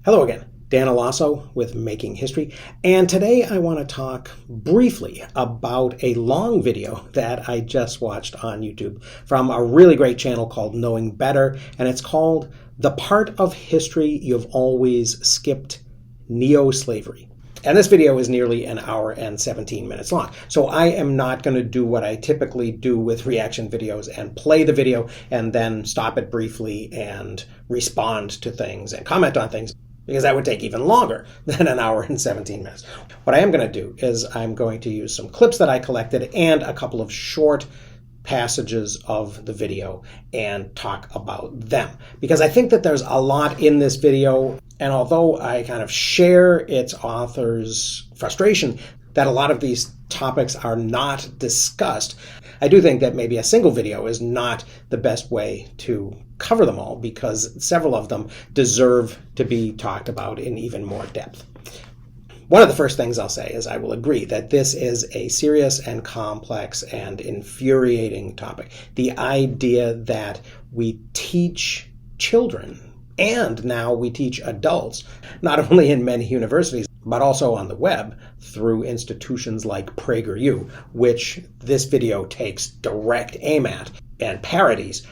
Hello again, Dan Alasso with Making History, and today I want to talk briefly about a long video that I just watched on YouTube from a really great channel called Knowing Better, and it's called The Part of History You've Always Skipped, Neoslavery. And this video is nearly an hour and 17 minutes long. So I am not going to do what I typically do with reaction videos and play the video and then stop it briefly and respond to things and comment on things, because that would take even longer than an hour and 17 minutes. What I am going to do is I'm going to use some clips that I collected and a couple of short passages of the video and talk about them, because I think that there's a lot in this video, and although I kind of share its author's frustration that a lot of these topics are not discussed, I do think that maybe a single video is not the best way to cover them all, because several of them deserve to be talked about in even more depth. One of the first things I'll say is I will agree that this is a serious and complex and infuriating topic. The idea that we teach children, and now we teach adults, not only in many universities, but also on the web through institutions like PragerU, which this video takes direct aim at and parodies.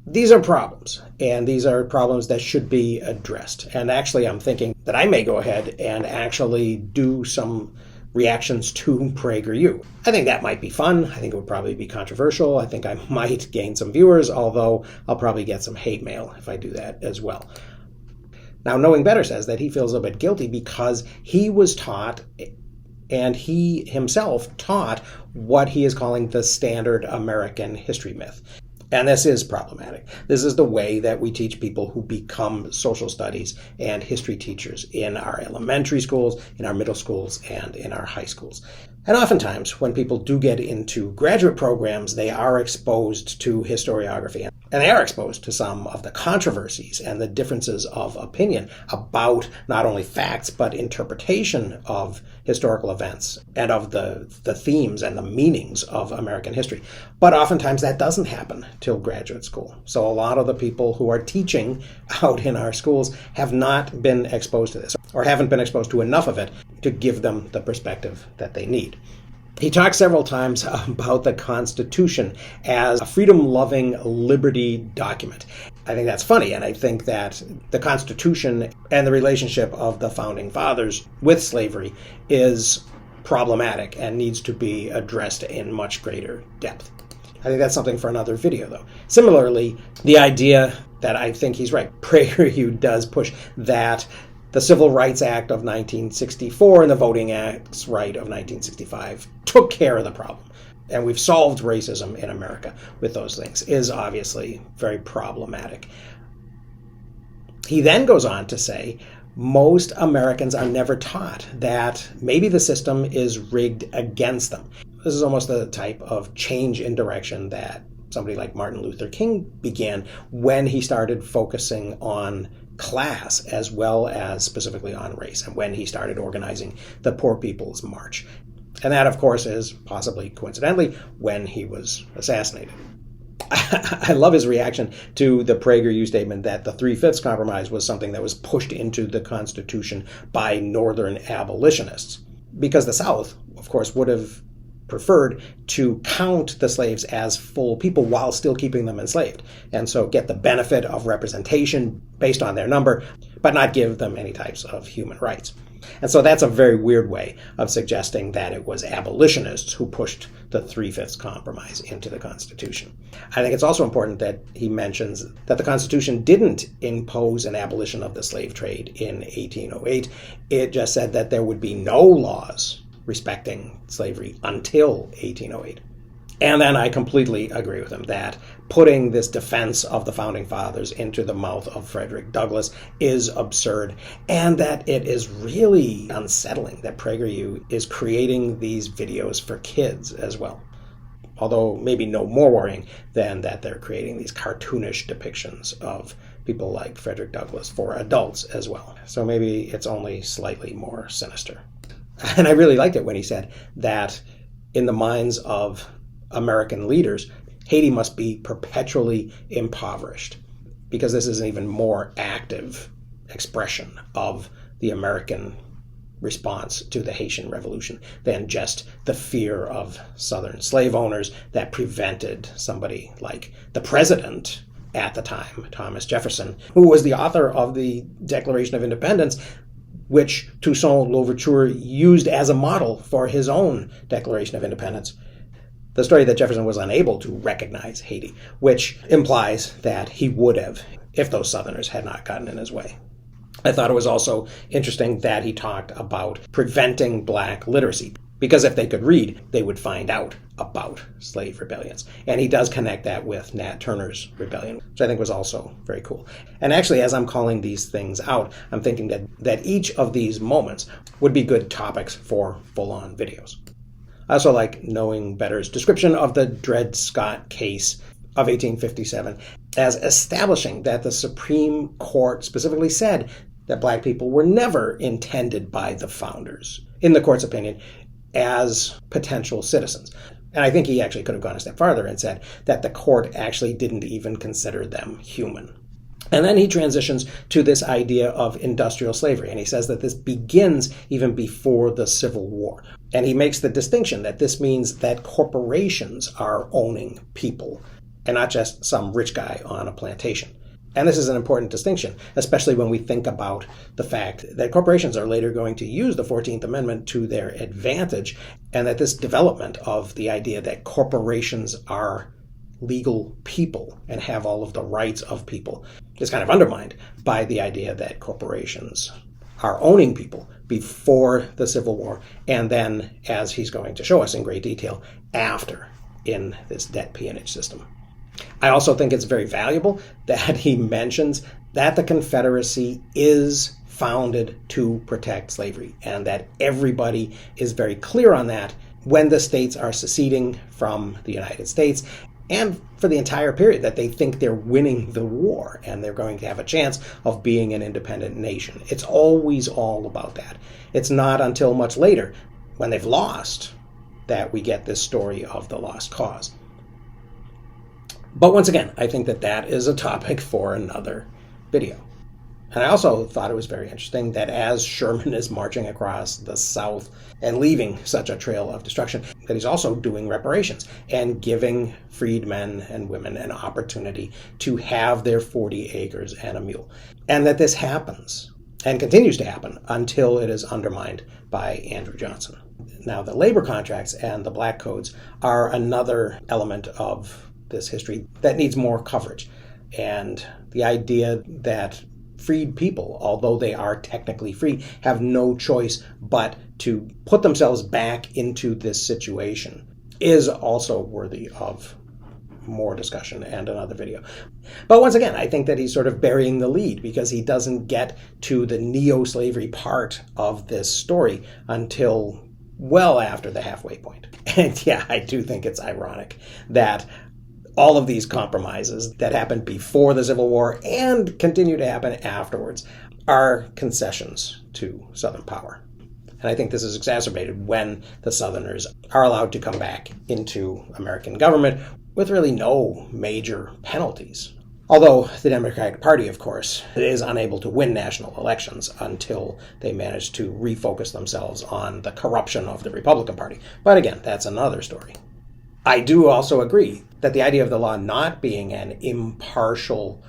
These are problems, and these are problems that should be addressed. And actually, I'm thinking that I may go ahead and actually do some reactions to PragerU. I think that might be fun. I think it would probably be controversial. I think I might gain some viewers, although I'll probably get some hate mail if I do that as well. Now, Knowing Better says that he feels a bit guilty because he was taught, and he himself taught, what he is calling the standard American history myth. And this is problematic. This is the way that we teach people who become social studies and history teachers in our elementary schools, in our middle schools, and in our high schools. And oftentimes, when people do get into graduate programs, they are exposed to historiography. And they are exposed to some of the controversies and the differences of opinion about not only facts, but interpretation of historical events and of the themes and the meanings of American history. But oftentimes that doesn't happen till graduate school. So a lot of the people who are teaching out in our schools have not been exposed to this, or haven't been exposed to enough of it to give them the perspective that they need. He talks several times about the Constitution as a freedom-loving liberty document. I think that's funny, and I think that the Constitution and the relationship of the Founding Fathers with slavery is problematic and needs to be addressed in much greater depth. I think that's something for another video, though. Similarly, the idea that I think he's right, PragerU does push that the Civil Rights Act of 1964 and the Voting Acts Right of 1965 took care of the problem, and we've solved racism in America with those things, is obviously very problematic. He then goes on to say most Americans are never taught that maybe the system is rigged against them. This is almost the type of change in direction that somebody like Martin Luther King began when he started focusing on class as well as specifically on race, and when he started organizing the Poor People's March. And that, of course, is possibly coincidentally when he was assassinated. I love his reaction to the PragerU statement that the 3/5 compromise was something that was pushed into the Constitution by Northern abolitionists, because the South, of course, would have preferred to count the slaves as full people while still keeping them enslaved, and so get the benefit of representation based on their number, but not give them any types of human rights. And so that's a very weird way of suggesting that it was abolitionists who pushed the 3/5 compromise into the Constitution. I think it's also important that he mentions that the Constitution didn't impose an abolition of the slave trade in 1808. It just said that there would be no laws respecting slavery until 1808. And then I completely agree with him that putting this defense of the Founding Fathers into the mouth of Frederick Douglass is absurd, and that it is really unsettling that PragerU is creating these videos for kids as well. Although maybe no more worrying than that they're creating these cartoonish depictions of people like Frederick Douglass for adults as well. So maybe it's only slightly more sinister. And I really liked it when he said that in the minds of American leaders, Haiti must be perpetually impoverished, because this is an even more active expression of the American response to the Haitian Revolution than just the fear of Southern slave owners that prevented somebody like the president at the time, Thomas Jefferson, who was the author of the Declaration of Independence, which Toussaint Louverture used as a model for his own Declaration of Independence. The story that Jefferson was unable to recognize Haiti, which implies that he would have if those Southerners had not gotten in his way. I thought it was also interesting that he talked about preventing black literacy, because if they could read, they would find out about slave rebellions. And he does connect that with Nat Turner's rebellion, which I think was also very cool. And actually, as I'm calling these things out, I'm thinking that each of these moments would be good topics for full-on videos. I also like Knowing Better's description of the Dred Scott case of 1857 as establishing that the Supreme Court specifically said that black people were never intended by the founders, in the court's opinion, as potential citizens. And I think he actually could have gone a step farther and said that the court actually didn't even consider them human. And then he transitions to this idea of industrial slavery, and he says that this begins even before the Civil War. And he makes the distinction that this means that corporations are owning people, and not just some rich guy on a plantation. And this is an important distinction, especially when we think about the fact that corporations are later going to use the 14th Amendment to their advantage, and that this development of the idea that corporations are legal people and have all of the rights of people is kind of undermined by the idea that corporations are owning people before the Civil War, and then, as he's going to show us in great detail, after, in this debt peonage system. I also think it's very valuable that he mentions that the Confederacy is founded to protect slavery, and that everybody is very clear on that when the states are seceding from the United States, and for the entire period that they think they're winning the war and they're going to have a chance of being an independent nation. It's always all about that. It's not until much later, when they've lost, that we get this story of the lost cause. But once again, I think that is a topic for another video. And I also thought it was very interesting that as Sherman is marching across the South and leaving such a trail of destruction, that he's also doing reparations and giving freedmen and women an opportunity to have their 40 acres and a mule. And that this happens and continues to happen until it is undermined by Andrew Johnson. Now, the labor contracts and the black codes are another element of this history that needs more coverage. And the idea that freed people, although they are technically free, have no choice but to put themselves back into this situation is also worthy of more discussion and another video. But once again, I think that he's sort of burying the lead, because he doesn't get to the neo-slavery part of this story until well after the halfway point. And yeah, I do think it's ironic that all of these compromises that happened before the Civil War and continue to happen afterwards are concessions to Southern power. And I think this is exacerbated when the Southerners are allowed to come back into American government with really no major penalties. Although the Democratic Party, of course, is unable to win national elections until they manage to refocus themselves on the corruption of the Republican Party. But again, that's another story. I do also agree that the idea of the law not being an impartial,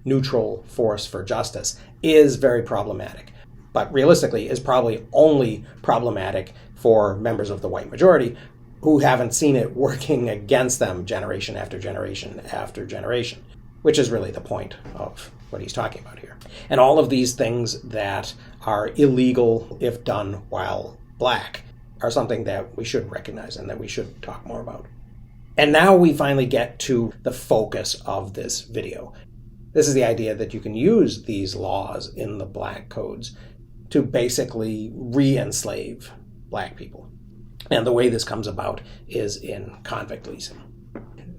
neutral force for justice is very problematic, but realistically is probably only problematic for members of the white majority who haven't seen it working against them generation after generation after generation, which is really the point of what he's talking about here. And all of these things that are illegal if done while black are something that we should recognize and that we should talk more about. And now we finally get to the focus of this video. This is the idea that you can use these laws in the black codes to basically re-enslave black people. And the way this comes about is in convict leasing.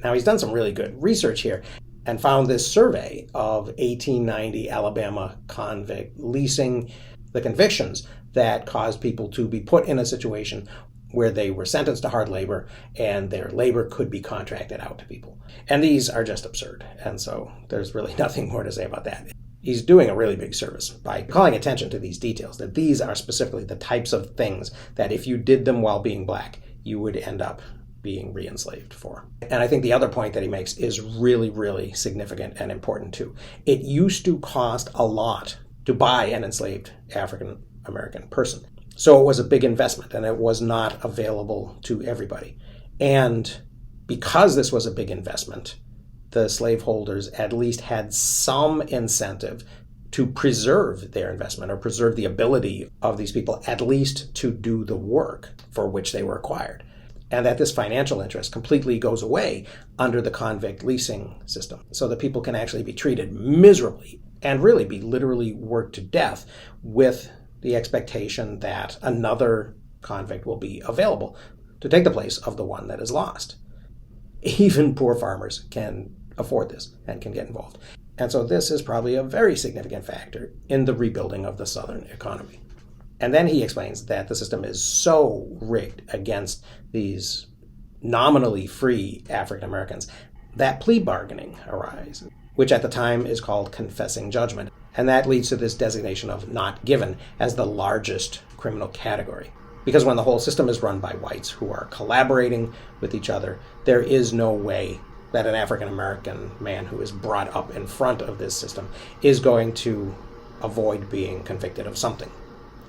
Now, he's done some really good research here and found this survey of 1890 Alabama convict leasing, the convictions that caused people to be put in a situation where they were sentenced to hard labor and their labor could be contracted out to people. And these are just absurd. And so there's really nothing more to say about that. He's doing a really big service by calling attention to these details, that these are specifically the types of things that if you did them while being black, you would end up being re-enslaved for. And I think the other point that he makes is really, really significant and important too. It used to cost a lot to buy an enslaved African American person. So it was a big investment and it was not available to everybody. And because this was a big investment, the slaveholders at least had some incentive to preserve their investment or preserve the ability of these people at least to do the work for which they were acquired. And that this financial interest completely goes away under the convict leasing system, so that people can actually be treated miserably and really be literally worked to death with the expectation that another convict will be available to take the place of the one that is lost. Even poor farmers can afford this and can get involved. And so this is probably a very significant factor in the rebuilding of the Southern economy. And then he explains that the system is so rigged against these nominally free African Americans that plea bargaining arises, which at the time is called confessing judgment. And that leads to this designation of not given as the largest criminal category. Because when the whole system is run by whites who are collaborating with each other, there is no way that an African American man who is brought up in front of this system is going to avoid being convicted of something.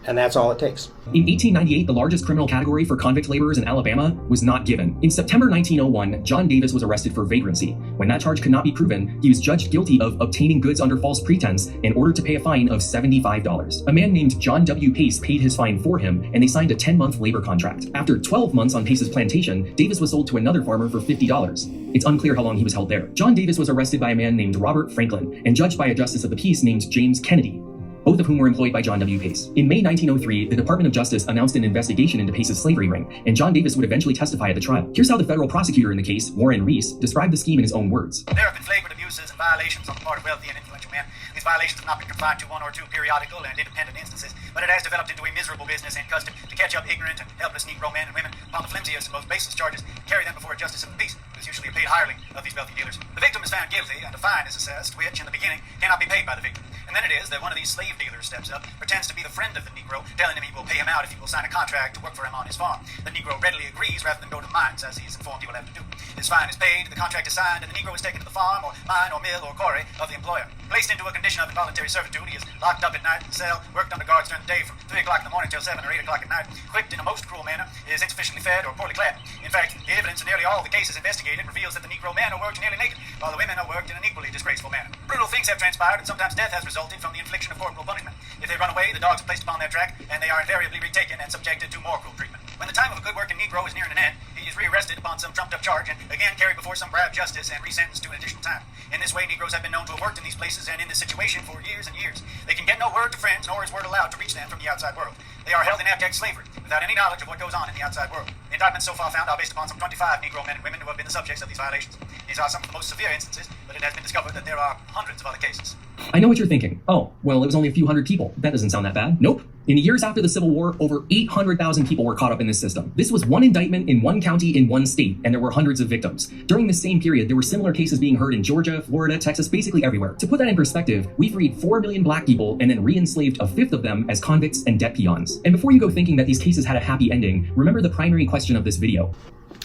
And that's all it takes. In 1898, the largest criminal category for convict laborers in Alabama was not given. In September 1901, John Davis was arrested for vagrancy. When that charge could not be proven, he was judged guilty of obtaining goods under false pretense and ordered to pay a fine of $75. A man named John W. Pace paid his fine for him, and they signed a 10-month labor contract. After 12 months on Pace's plantation, Davis was sold to another farmer for $50. It's unclear how long he was held there. John Davis was arrested by a man named Robert Franklin and judged by a justice of the peace named James Kennedy, both of whom were employed by John W. Pace. In May 1903, the Department of Justice announced an investigation into Pace's slavery ring, and John Davis would eventually testify at the trial. Here's how the federal prosecutor in the case, Warren Reese, described the scheme in his own words. There have been flagrant abuses and violations on the part of wealthy and influential men. These violations have not been confined to one or two periodical and independent instances, but it has developed into a miserable business and custom to catch up ignorant and helpless Negro men and women upon the flimsiest and most baseless charges, carry them before a justice of the peace, who is usually a paid hireling of these wealthy dealers. The victim is found guilty and a fine is assessed, which, in the beginning, cannot be paid by the victim. And then it is that one of these slave dealers steps up, pretends to be the friend of the Negro, telling him he will pay him out if he will sign a contract to work for him on his farm. The Negro readily agrees rather than go to the mines, as he is informed he will have to do. His fine is paid, the contract is signed, and the Negro is taken to the farm or mine or mill or quarry of the employer. Placed into a condition of involuntary servitude, he is locked up at night in the cell, worked under guards during the day from 3 o'clock in the morning till 7 or 8 o'clock at night, whipped in a most cruel manner, is insufficiently fed or poorly clad. In fact, the evidence in nearly all the cases investigated reveals that the Negro men are worked nearly naked, while the women are worked in an equally disgraceful manner. Brutal things have transpired, and sometimes death has resulted from the infliction of corporal punishment. If they run away, the dogs are placed upon their track, and they are invariably retaken and subjected to more cruel treatment. When the time of a good working Negro is nearing an end, he is rearrested upon some trumped-up charge and again carried before some brave justice and resentenced to an additional time. In this way, Negroes have been known to have worked in these places and in this situation for years and years. They can get no word to friends, nor is word allowed to reach them from the outside world. They are held in abject slavery, without any knowledge of what goes on in the outside world. The indictments so far found are based upon some 25 Negro men and women who have been the subjects of these violations. These are some of the most severe instances, but it has been discovered that there are hundreds of other cases. I know what you're thinking. Oh, well, it was only a few hundred people. That doesn't sound that bad. Nope. In the years after the Civil War, over 800,000 people were caught up in this system. This was one indictment in one county in one state, and there were hundreds of victims. During the same period, there were similar cases being heard in Georgia, Florida, Texas, basically everywhere. To put that in perspective, we freed 4 million black people and then re-enslaved a fifth of them as convicts and debt peons. And before you go thinking that these cases had a happy ending, remember the primary question of this video.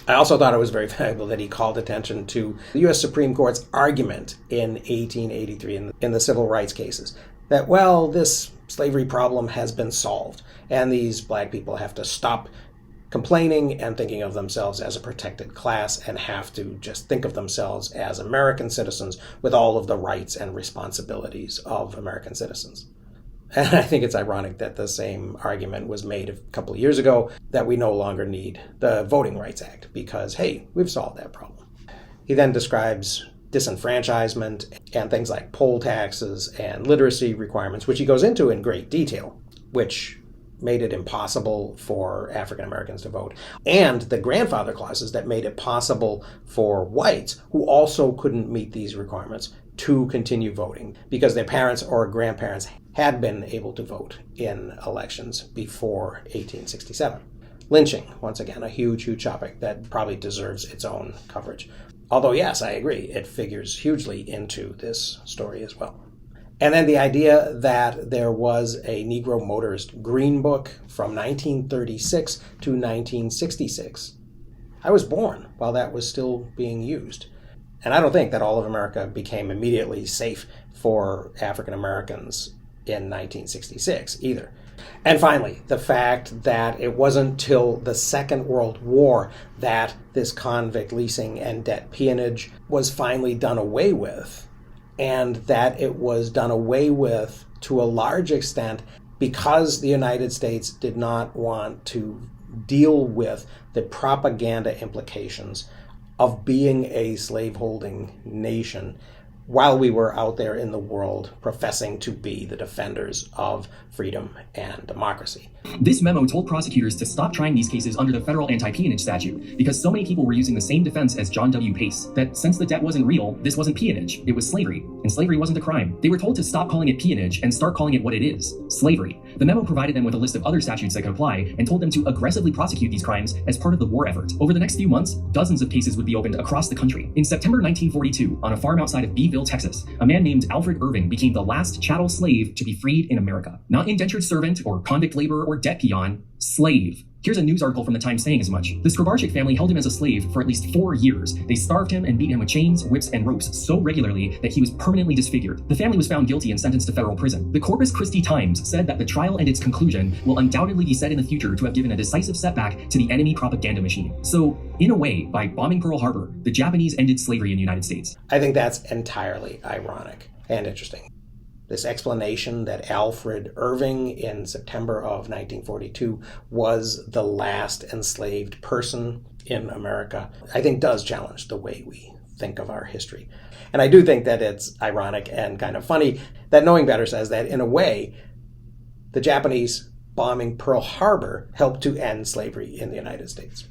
I also thought it was very valuable that he called attention to the U.S. Supreme Court's argument in 1883 in the civil rights cases that, well, this slavery problem has been solved, and these black people have to stop complaining and thinking of themselves as a protected class and have to just think of themselves as American citizens with all of the rights and responsibilities of American citizens. And I think it's ironic that the same argument was made a couple of years ago that we no longer need the Voting Rights Act because, hey, we've solved that problem. He then describes disenfranchisement and things like poll taxes and literacy requirements, which he goes into in great detail, which made it impossible for African Americans to vote, and the grandfather clauses that made it possible for whites who also couldn't meet these requirements to continue voting because their parents or grandparents had been able to vote in elections before 1867. Lynching, once again, a huge, huge topic that probably deserves its own coverage. Although, yes, I agree, it figures hugely into this story as well. And then the idea that there was a Negro motorist green book from 1936 to 1966. I was born while that was still being used. And I don't think that all of America became immediately safe for African Americans in 1966 either. And finally, the fact that it wasn't till the Second World War that this convict leasing and debt peonage was finally done away with, and that it was done away with to a large extent because the United States did not want to deal with the propaganda implications of being a slaveholding nation while we were out there in the world professing to be the defenders of freedom and democracy. This memo told prosecutors to stop trying these cases under the federal anti-peonage statute because so many people were using the same defense as John W. Pace, that since the debt wasn't real, this wasn't peonage, it was slavery, and slavery wasn't a crime. They were told to stop calling it peonage and start calling it what it is, slavery. The memo provided them with a list of other statutes that could apply and told them to aggressively prosecute these crimes as part of the war effort. Over the next few months, dozens of cases would be opened across the country. In September 1942, on a farm outside of Beeville, Texas, a man named Alfred Irving became the last chattel slave to be freed in America. Not indentured servant or convict laborer or debt peon, slave. Here's a news article from the Times saying as much. The Skrabarczyk family held him as a slave for at least 4 years. They starved him and beat him with chains, whips, and ropes so regularly that he was permanently disfigured. The family was found guilty and sentenced to federal prison. The Corpus Christi Times said that the trial and its conclusion will undoubtedly be said in the future to have given a decisive setback to the enemy propaganda machine. So, in a way, by bombing Pearl Harbor, the Japanese ended slavery in the United States. I think that's entirely ironic and interesting. This explanation that Alfred Irving in September of 1942 was the last enslaved person in America, I think does challenge the way we think of our history. And I do think that it's ironic and kind of funny that Knowing Better says that, in a way, the Japanese bombing Pearl Harbor helped to end slavery in the United States.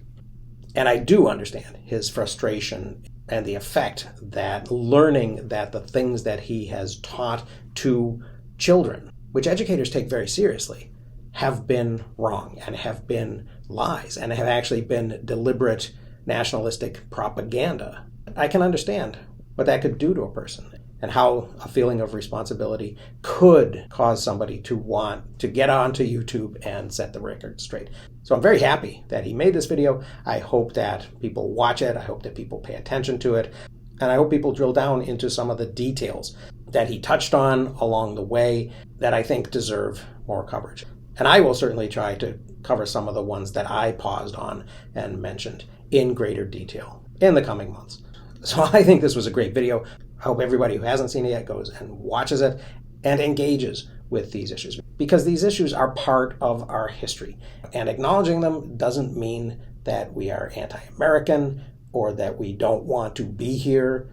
And I do understand his frustration and the effect that learning that the things that he has taught to children, which educators take very seriously, have been wrong and have been lies and have actually been deliberate nationalistic propaganda. I can understand what that could do to a person and how a feeling of responsibility could cause somebody to want to get onto YouTube and set the record straight. So I'm very happy that he made this video. I hope that people watch it. I hope that people pay attention to it. And I hope people drill down into some of the details that he touched on along the way that I think deserve more coverage. And I will certainly try to cover some of the ones that I paused on and mentioned in greater detail in the coming months. So I think this was a great video. I hope everybody who hasn't seen it yet goes and watches it and engages with these issues, because these issues are part of our history. And acknowledging them doesn't mean that we are anti-American or that we don't want to be here,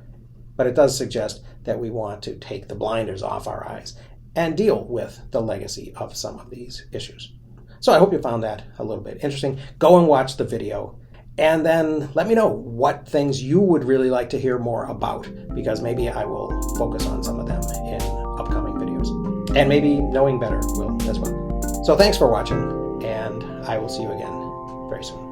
but it does suggest that we want to take the blinders off our eyes and deal with the legacy of some of these issues. So I hope you found that a little bit interesting. Go and watch the video, and then let me know what things you would really like to hear more about, because maybe I will focus on some of them in upcoming videos. And maybe Knowing Better will as well. So thanks for watching, and I will see you again very soon.